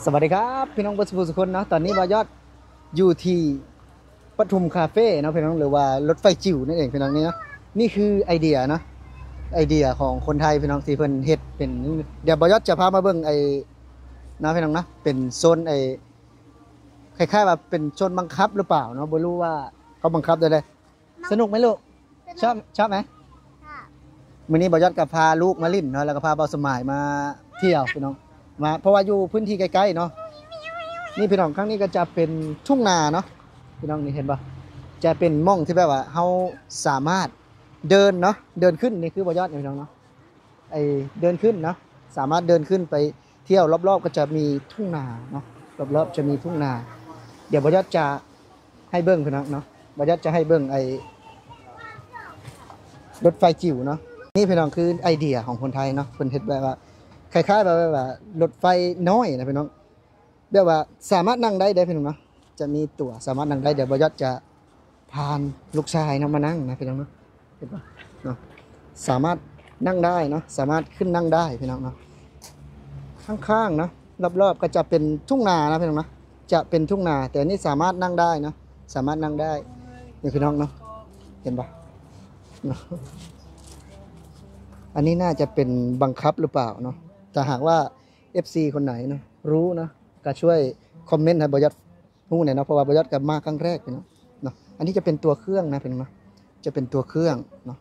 สวัสดีครับพี่น้องประชาชนทุกคนเนาะตอนนี้บายอดอยู่ที่ปทุมคาเฟ่เนาะพี่น้องหรือว่ารถไฟจิ๋วนั่นเองพี่น้องนี่เนาะนี่คือไอเดียเนาะไอเดียของคนไทยพี่น้องที่เพิ่นเฮ็ดเป็นเดี๋ยวบายอดจะพามาเบิ่งไอนะพี่น้องนะเป็นโซนไอคล้ายๆว่าเป็นโซนบังคับหรือเปล่าเนาะบ่รู้ว่าเขาบังคับได้เลยสนุกไหมลูกชอบไหมมื้อนี้บายอดก็พาลูกมาลิ้นเนาะแล้วก็พาเบาสมายมาเที่ยวพี่น้องมาเพราะว่าอยู่พื้นที่ใกล้ๆเนาะนี่พี่น้องครั้งนี้ก็จะเป็นทุ่งนาเนาะพี่น้องนี่เห็นปะจะเป็นม่องที่แบบว่าเราสามารถเดินเนาะเดินขึ้นนี่คือบอยอดพี่น้องเนาะไอเดินขึ้นเนาะสามารถเดินขึ้นไปเที่ยวรอบๆก็จะมีทุ่งนาเนาะรอบๆจะมีทุ่งนาเดี๋ยวบอยอดจะให้เบิ้งพี่น้องเนาะบอยอดจะให้เบิ้งไอรถไฟจิ๋วเนาะนี่พี่น้องคือไอเดียของคนไทยเนาะคนเฮ็ดแบบว่าคล้ายๆแบบว่ารถไฟน้อยนะพี่น้องแบบว่าสามารถนั่งได้พี่น้องเนาะจะมีตั๋วสามารถนั่งได้เดี๋ยวบอยอดจะพานลูกชายนะมานั่งนะพี่น้องเนาะเห็นปะเนาะสามารถนั่งได้เนาะสามารถขึ้นนั่งได้พี่น้องเนาะข้างๆเนาะรอบๆก็จะเป็นทุ่งนานะพี่น้องเนาะจะเป็นทุ่งนาแต่นี่สามารถนั่งได้นะสามารถนั่งได้นี่พี่น้องเนาะเห็นปะเนาะอันนี้น่าจะเป็นบังคับหรือเปล่าเนาะถ้าหากว่า FC คนไหนเนาะรู้นะก็ช่วยคอมเมนต์ให้บอยอดรู้หน่อยเนาะเพราะว่าบอยอดกับมาครั้งแรกเนาะเนาะอันนี้จะเป็นตัวเครื่องนะเป็นเนาะจะเป็นตัวเครื่องเนาะ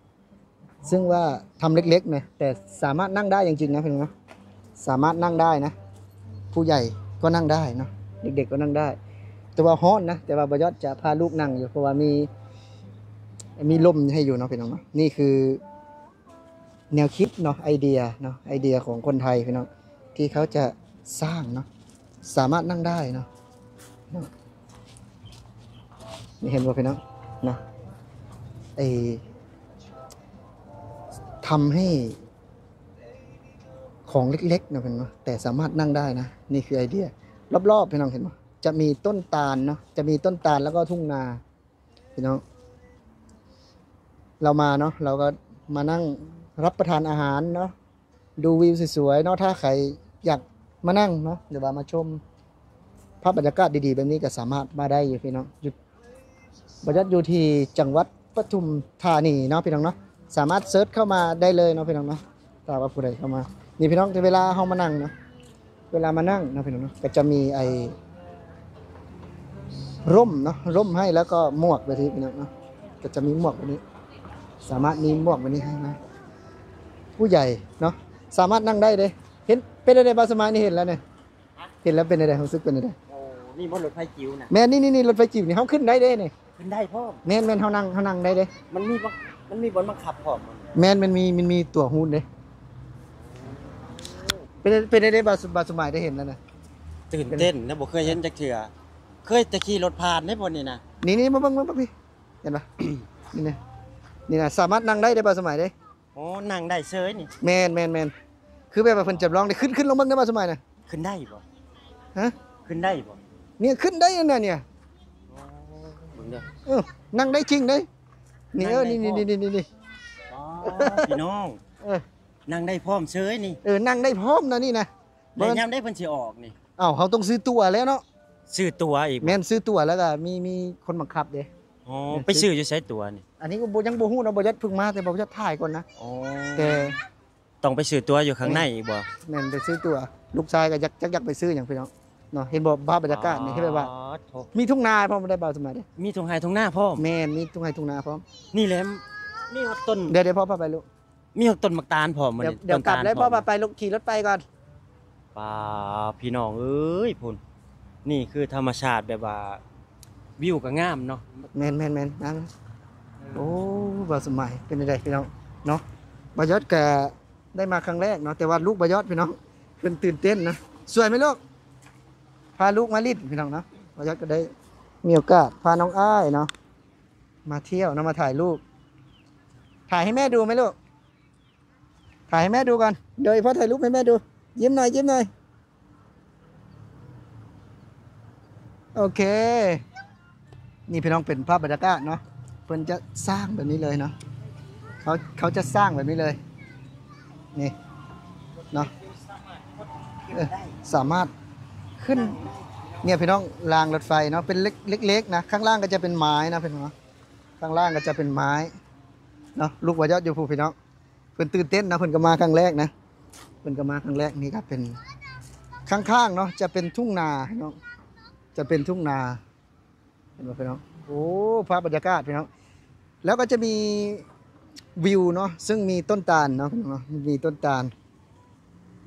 ซึ่งว่าทำเล็กๆนะแต่สามารถนั่งได้จริงๆนะเป็นเนาะสามารถนั่งได้นะผู้ใหญ่ก็นั่งได้เนาะเด็กๆก็นั่งได้แต่ว่าฮ้อนนะแต่ว่าบอยอดจะพาลูกนั่งอยู่เพราะว่ามีลมให้อยู่เนาะเป็นเนาะนี่คือแนวคิดเนาะไอเดียเนาะไอเดียของคนไทยพี่น้องที่เขาจะสร้างเนาะสามารถนั่งได้เนาะนี่เห็นว่าพี่น้องนะไอทำให้ของเล็กๆนะพี่น้องแต่สามารถนั่งได้นะนี่คือไอเดียรอบๆพี่น้องเห็นไหมจะมีต้นตาลเนาะจะมีต้นตาลแล้วก็ทุ่งนาพี่น้องเรามาเนาะเราก็มานั่งรับประทานอาหารเนาะดูวิวสวยๆเนาะถ้าใครอยากมานั่งเนาะหรือว่ามาชมภาพบรรยากาศดีๆแบบนี้ก็สามารถมาได้อยู่พี่น้องบรรยากาศอยู่ที่จังหวัดปทุมธานีเนาะพี่น้องเนาะสามารถเซิร์ชเข้ามาได้เลยเนาะพี่น้องเนาะถ้าว่าผู้ใดเข้ามานี่พี่น้องเวลาเฮามานั่งเนาะเวลามานั่งนะพี่น้องเนาะก็จะมีไอ้ร่มเนาะร่มให้แล้วก็หมวกแบบนี้พี่น้องเนาะก็จะมีหมวกแบบนี้สามารถมีหมวกแบบนี้ให้นะผู้ใหญ่เนาะสามารถนั่งได้เลยเห็นเป็นอะไรบาสมานี่เห็นแล้วเนี่ยเห็นแล้วเป็นอะไรรู้สึกเป็นอะไรโอ้นี่มันรถไฟจิ๋วนะแม่นี่รถไฟจิ๋วนี่เขาขึ้นได้เด้เนี่ยขึ้นได้พ่อแม่นเขานั่งได้เด้มันมีบนบังคับพ่อแม่นมันมีตัวฮูนเด้เป็นได้บาสมาได้เห็นแล้วนะตื่นเต้นนะบ่เคยเห็นจักเทื่อเคยแต่ขี่รถผ่านได้บ่นี่นะนี่มาเบิ่งพี่เห็นปะนี่นะสามารถนั่งได้บาสมาได้โอ้นั่งได้เฉยนี่แม่นคือแบบว่าเพิ่นจำลองได้ขึ้นลงเบิ่งได้บาสมาน่ะขึ้นได้บ่ฮะขึ้นได้บ่เนี่ยขึ้นได้นั่นเนี่ยเบิ่งเด้อนั่งได้จริงเด้นี่นี่อ๋อพี่น้องนั่งได้พร้อมเฉยนี่นั่งได้พร้อมนะนี่นะแล้วยามได้เพิ่นสิออกนี่อ้าวเขาต้องซื้อตั๋วแล้วเนาะซื้อตั๋วอีกแม่นซื้อตั๋วแล้วก็มีคนบังคับเด้อ๋อไปซื้ออยู่ไสตั๋วนี่อันนี้ก็ยังบ่ฮู้เนาะบ่ยัดเพิ่งมาแต่บ่ยัดถ่ายก่อนนะอ๋อแต่ต้องไปซื้อตั๋วอยู่ข้างในอีกบ่แม่นไปซื้อตั๋วลูกชายก็อยากไปซื้อหยังพี่น้องเนาะเห็นบ่ภาพบรรยากาศนี่คือแบบว่ามีทุ่งนาพร้อมได้บ่าวสมัยเด้มีทุ่งไร่ทุ่งนาพร้อมแม่นมีทุ่งไร่ทุ่งนาพร้อมนี่แหละมีฮอดต้นเดี๋ยวพ่อพาไปลูกมีฮอดต้นมักตาลพร้อมมื้อนี้เดี๋ยวกลับแล้วพ่อพาไปลูกขี่รถไปก่อนป่าพี่น้องเอ้ยพุ่นนี่คือธรรมชาติแบบว่าวิวก็งามเนาะแม่นนะโอ้บ่าวสมัยเป็นจังได๋พี่น้องเนาะบ่ยอดก็ได้มาครั้งแรกเนาะแต่ว่าลูกบ่ยอดพี่น้องเพิ่นตื่นเต้นนะสวยมั้ยลูกพาลูกมาลิดพี่น้องเนาะบ่ยอดก็ได้มีโอกาสพาน้องอ้ายเนาะมาเที่ยวนะมาถ่ายรูปถ่ายให้แม่ดูไหมลูกถ่ายให้แม่ดูก่อนเดี๋ยวพ่อถ่ายรูปให้แม่ดูยิ้มหน่อยโอเคนี่พี่น้องเป็นภาพบรรยากาศเนาะเพิ่นจะสร้างแบบนี้เลยเนาะเขาจะสร้างแบบนี้เลยนี่เนาะสามารถข ขึ้นเนี่ยพี่น้องรางรถไฟเนาะเป็นเล็กๆนะข้างล่างก็จะเป็นไม้นะพี่น้องเนาะข้างล่างก็จะเป็นไม้เนาะลูกว่ายอดอยู่ผู้พี่น้องเพิ่นตื่นเต้นนะเพิ่นก็มาครั้งแรกนะเพิ่นก็มาครั้งแรกนี่ก็เป็นข้างๆเนาะจะเป็นทุ่งนาพี่น้องจะเป็นทุ่งนาเห็นไหมพี่น้องโอ้ภาพบรรยากาศพี่น้องแล้วก็จะมีวิวเนาะซึ่งมีต้นตาลเนาะพี่น้องเนาะมีต้นตาล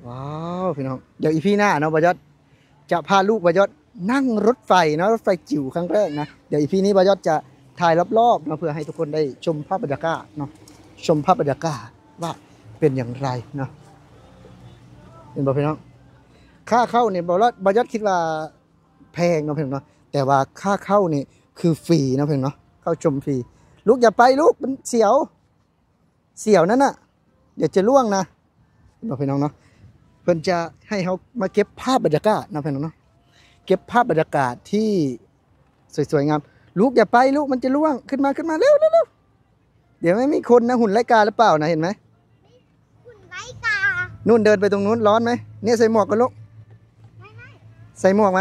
ว้าวพี่น้องเดี๋ยวอีพีหน้าเนาะว่ายอดจะพาลูกว่ายอดนั่งรถไฟนะรถไฟจิ๋วครั้งแรกนะเดี๋ยวอีพีนี้ว่ายอดจะถ่ายรอบๆเนาะเพื่อให้ทุกคนได้ชมภาพบรรยากาศเนาะชมภาพบรรยากาศว่าเป็นอย่างไรเนาะเห็นบ่พี่น้องค่าเข้าเนี่ยบ่ยอดคิดว่าแพงเนาะพี่น้องเนาะแต่ว่าค่าเข้านี่คือฟรีเนาะพี่น้องเนาะเข้าชมฟรีลูกอย่าไปลูกมันเสียวนั่นน่ะเดี๋ยวจะล่วงนะเห็นบ่พี่น้องเนาะเพิ่นจะให้เขามาเก็บภาพบรรยากาศนะพี่น้องเนาะเก็บภาพบรรยากาศที่สวยๆงามลูกอย่าไปลูกมันจะล่วงขึ้นมาเร็วเดี๋ยวไม่มีคนนะหุ่นไร้กาหรือเปล่านะเห็นไหมหุ่นไร้กานู่นเดินไปตรงนู้นร้อนไหมเนี่ยใส่หมวกกันลูกไม่ใส่หมวกไหม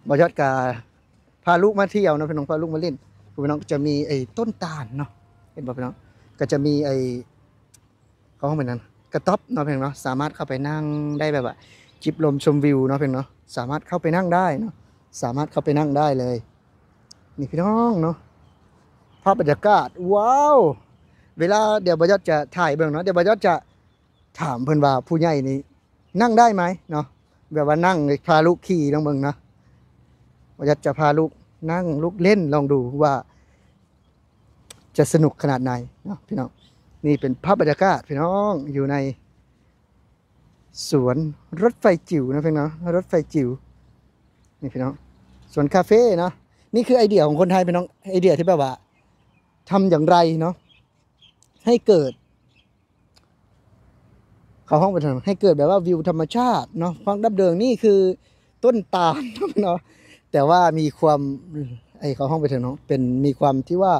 บ่ยอดกาพาลูกมาเที่ยวนะพี่น้องพาลูกมาเล่นพี่น้องจะมีไอ้ต้นตาลเนาะเห็นบ่พี่น้องก็จะมีไอ้เขาห้องเป็นนั้นกระต๊อบเนาะพี่น้องเนาะสามารถเข้าไปนั่งได้แบบว่าจิบลมชมวิวเนาะพี่น้องเนาะสามารถเข้าไปนั่งได้เนาะสามารถเข้าไปนั่งได้เลยนี่พี่น้องเนาะภาพบรรยากาศว้าวเวลาเดี๋ยวบ่ยอดจะถ่ายเบิ่งเนาะเดี๋ยวบ่ยอดจะถามเพิ่นว่าผู้ใหญ่นี่นั่งได้ไหมเนาะแบบว่านั่งพาลูกขี่ลองเบิ่งนะบ่ยอดจะพาลูกนั่งลูกเล่นลองดูว่าจะสนุกขนาดไหนเนาะพี่น้องนี่เป็นภาพบรรยากาศพี่น้องอยู่ในสวนรถไฟจิ๋วนะพี่น้องรถไฟจิ๋วนี่พี่น้องสวนคาเฟ่เนาะนี่คือไอเดียของคนไทยพี่น้องไอเดียที่แบบว่าทำอย่างไรเนาะให้เกิดเขาห้องไปทำให้เกิดแบบว่าวิวธรรมชาติเนาะฟังดับเดิงนี่คือต้นตาลเนาะแต่ว่ามีความไอเขาห้องไปเถอะเนาะเป็นมีความที่ว่า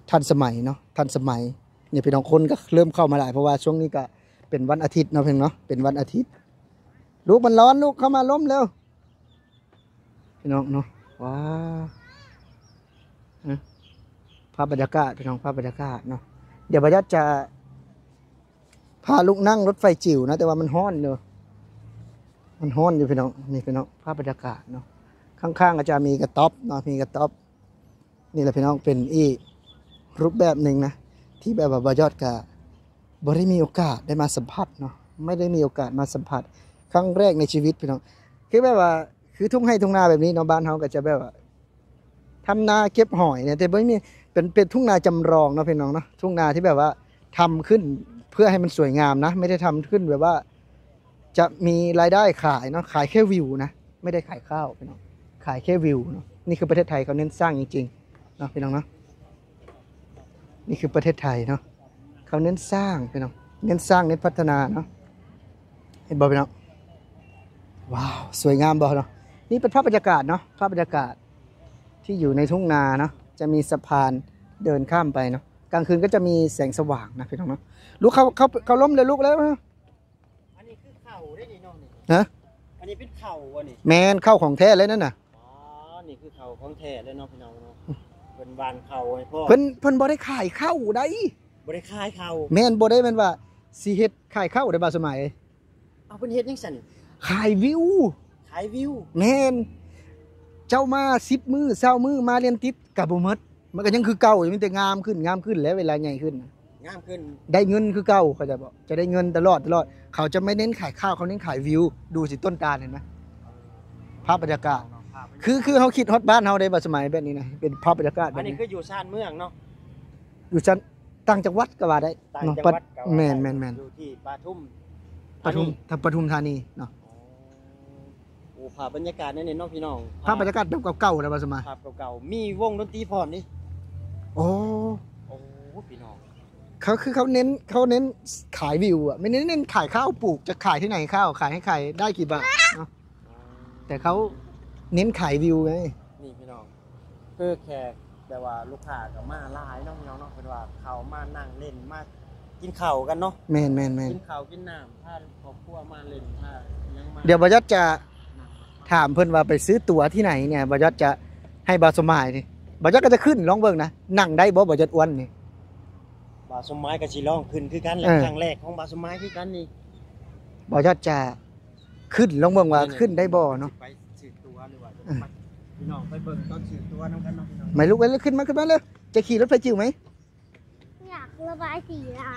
ทันสมัยเนาะทันสมัยเนี่ยพี่น้องคนก็เริ่มเข้ามาหลายเพราะว่าช่วงนี้ก็เป็นวันอาทิตย์เนาะเพียงเนาะเป็นวันอาทิตย์ลูกมันร้อนลูกเข้ามาล้มเร็วพี่น้องเนาะว้าภาพบรรยากาศพี่น้องภาพบรรยากาศเนาะเดี๋ยวบรรยากาศจะพาลูกนั่งรถไฟจิ๋วนะแต่ว่ามันฮ้อนเนอะมันฮ้อนอยู่พี่น้องนี่พี่น้องภาพบรรยากาศเนาะข้างๆก็จะมีกระต๊อบเนาะมีกระต๊อบนี่แหละพี่น้องเป็นอีกรูปแบบหนึ่งนะที่แบบว่าบรรยากาศบ่ได้มีโอกาสได้มาสัมผัสเนาะไม่ได้มีโอกาสมาสัมผัสครั้งแรกในชีวิตพี่น้องคือแบบว่าคือทุ่งไร่ทุ่งนาแบบนี้เนาะบ้านเขาก็จะแบบว่าทำนาเก็บหอยเนี่ยแต่ไม่มีเป็นทุ่งนาจำลองเนาะพี่น้องเนาะทุ่งนาที่แบบว่าทำขึ้นเพื่อให้มันสวยงามนะไม่ได้ทำขึ้นแบบว่าจะมีรายได้ขายเนาะขายแค่วิวนะไม่ได้ขายข้าวพี่น้องขายแค่วิวเนาะนี่คือประเทศไทยเขาเน้นสร้างจริงๆเนาะพี่น้องเนาะนี่คือประเทศไทยเนาะเขาเน้นสร้างพี่น้องเน้นสร้างเน้นพัฒนาเนาะเห็นบ่พี่น้องว้าวสวยงามบ่เนาะนี่เป็นภาพบรรยากาศเนาะภาพบรรยากาศที่อยู่ในทุ่งนาเนาะจะมีสะพานเดินข้ามไปเนาะกลางคืนก็จะมีแสงสว่างนะพี่น้องเนาะลูกเขาล้มเลยลูกแล้วนะอันนี้คือเข่าได้นี่น้องนี่ฮะอันนี้เป็นเข่าวะนี่แมนเข้าของแท้เลยนั่นน่ะอ๋อนี่คือเข่าของแท้เลยเนาะพี่น้องเนาะเป็นวานเข่าให้พ่อเพิ่นบ่ได้ขายเข้าได้บ่ได้ขายเข่าแมนบ่ได้แม่นว่าสิเฮ็ดขายเข้าได้บ่สมัยเอาเป็นเฮ็ดจังซั่นขายวิวแมนเจ้ามา10มื้อ20มื้อมาเรียนติดก็บ่หมดมันก็ยังคือเก่าอยู่มีแต่งามขึ้นแล้วเวลาใหญ่ขึ้นงามขึ้นได้เงินคือเก่าเขาจะบอกจะได้เงินตลอดเขาจะไม่เน้นขายข้าวเขาเน้นขายวิวดูสิต้นตาลเห็นไหมภาพบรรยากาศคือเขาคิดฮอตบ้านเขาได้บ่สมัยแบบนี้นะเป็นภาพบรรยากาศแบบนี้อันนี้คืออยู่ชานเมืองเนาะอยู่ชั้นต่างจังหวัดก็ว่าได้ต่างจังหวัดแม่นอยู่ที่ปทุมธานีเนาะโอ้ภาพบรรยากาศนี่เนาะพี่น้องภาพบรรยากาศแบบเก่าๆแล้วบ่สมัยภาพเก่าๆมีวงดนตรีพร้อมนี่โอ้พี่น้องเขาเน้นขายวิวอ่ะไม่เน้นขายข้าวปลูกจะขายที่ไหนข้าวขายให้ใครได้กี่บาทเนาะแต่เขาเน้นขายวิวไงนี่พี่น้องคือแขกแต่ว่าลูกค้าก็มาหลายเนาะพี่น้องเนาะเป็นว่าเขามานั่งเล่นมากินข้าวกันเนาะแม่นกินข้าวกินน้ำถ้าครอบครัวมาเล่นถ้า เดี๋ยวบอยอดจะถามเพิ่นว่าไปซื้อตั๋วที่ไหนเนี่ยบอยอดจะให้บาสมายนี่บอยอดก็จะขึ้นลองเบิ่งนะนั่งได้บ่บอยอดอ้วนนี่ บาสมไม้กับชีร้องขึ้นคือกันแหละ เออ ครั้งแรกของบาสมไม้คือกันนี่ บอยอดจะขึ้นลองเบิ่งว่าขึ้นได้บ่เนาะ ไปซื้อตัวหรือว่าจะไปพี่น้องไปเบิ่งตอนซื้อตัวน้ำกันเนาะพี่น้อง ไม่ลุกเลยขึ้นมาเลยจะขี่รถไฟจิ๋วไหม อยากระบายสีน้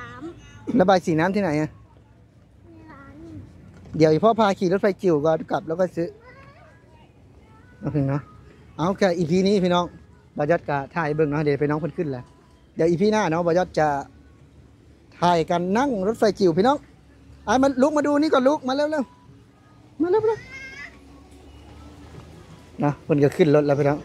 ระบายสีน้ำที่ไหนอะ ำในร้าน เดี๋ยวพ่อพาขี่รถไฟจิ๋วก่อนกลับแล้วก็ซื้อเอาถึงเนาะเอาแค่อีพีนี้พี่น้องบอยอดกะถ่ายเบิ่งเนาะเดี๋ยวไปน้องเพิ่นขึ้นแล้วเดี๋ยวอีพีหน้าเนาะบอยอดจะถ่ายกันนั่งรถไฟจิ๋วพี่น้องไอ้มันลุกมาดูนี่ก่อนลุกมาเร็วมาเร็วนะเพิ่นก็ขึ้นรถแล้วพี่น้อง